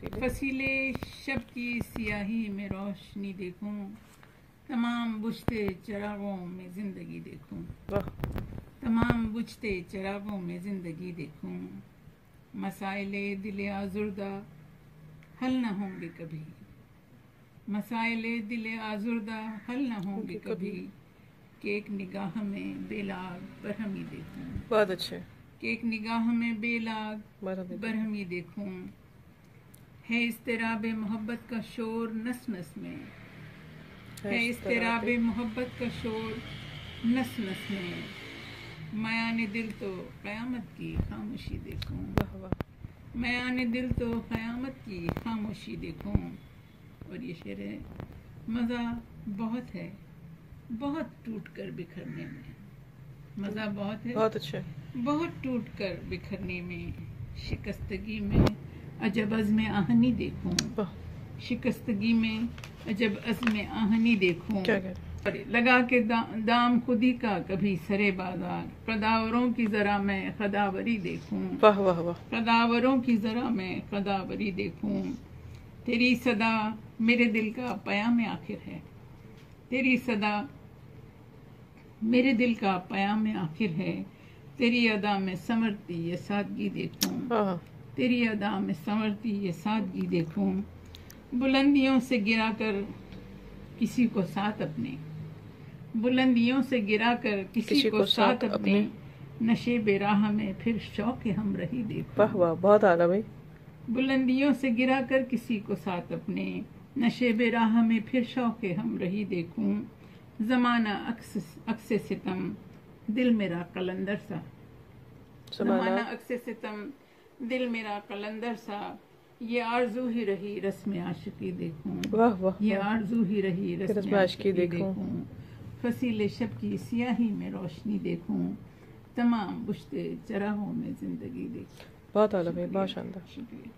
फसीले फसीले शब की सियाही में रोशनी देखूं, तमाम बुझते चिरागों में जिंदगी देखूं, वाह तमाम बुझते चिरागों में जिंदगी देखूं। मसाइले दिले आजुर्दा हल न होंगे कभी, मसाइले दिले आजुर्दा हल न होंगे कभी, कि एक निगाह में बेलाग बरहमी देखूं, बहुत अच्छे कि एक निगाह में बेलाग बरहमी देखूं। है इस्तिराबे मोहब्बत का शोर नस नस में, है इस्तिराबे मोहब्बत का शोर नस नस में, मयाने दिल तो क़यामत की खामोशी देखूं, मयाने दिल तो क़यामत की खामोशी देखूं। और ये शेर है, मज़ा बहुत है बहुत टूट कर बिखरने में, मज़ा बहुत है बहुत अच्छे बहुत टूट कर बिखरने में, शिकस्तगी में अजब अज़्म आहनी देखूं, शिकस्तगी में अजब अज़्म आहनी देखूं। लगा के दाम खुदी का कभी सरे बाजार, कदावरों की जरा मैं खदावरी देखूं, वाह वाह वाह, कदावरों की जरा मैं खदावरी देखूं। तेरी सदा मेरे दिल का पयाम आखिर है, तेरी सदा मेरे दिल का पयाम आखिर है, तेरी अदा में संवरती ये सादगी देखूं, तेरी अदा में संवरती ये सादगी देखूं। बुलंदियों से गिराकर किसी को साथ अपने, बुलंदियों से गिराकर किसी को साथ अपने, नशे बेराह में फिर शौक हम रही देखूं। वाह वाह, बहुत आला भाई। बुलंदियों से गिराकर किसी को साथ अपने, नशे बेराह में फिर शौक हम रही देखूं। ज़माना अक्से सितम दिल मेरा कलंदर सा, ज़माना अक्से सितम दिल मेरा कलंदर सा, ये आरज़ू ही रही रस्म आशिकी देखूं, वाह वाह, ये आरज़ू ही रही रस्म आशिकी देखूं। फसीले शब की सियाही में रोशनी देखूं, तमाम बुझते चिरागों में जिंदगी देखूं। बहुत आला भाई, बहुत शानदार। शुक्रिया।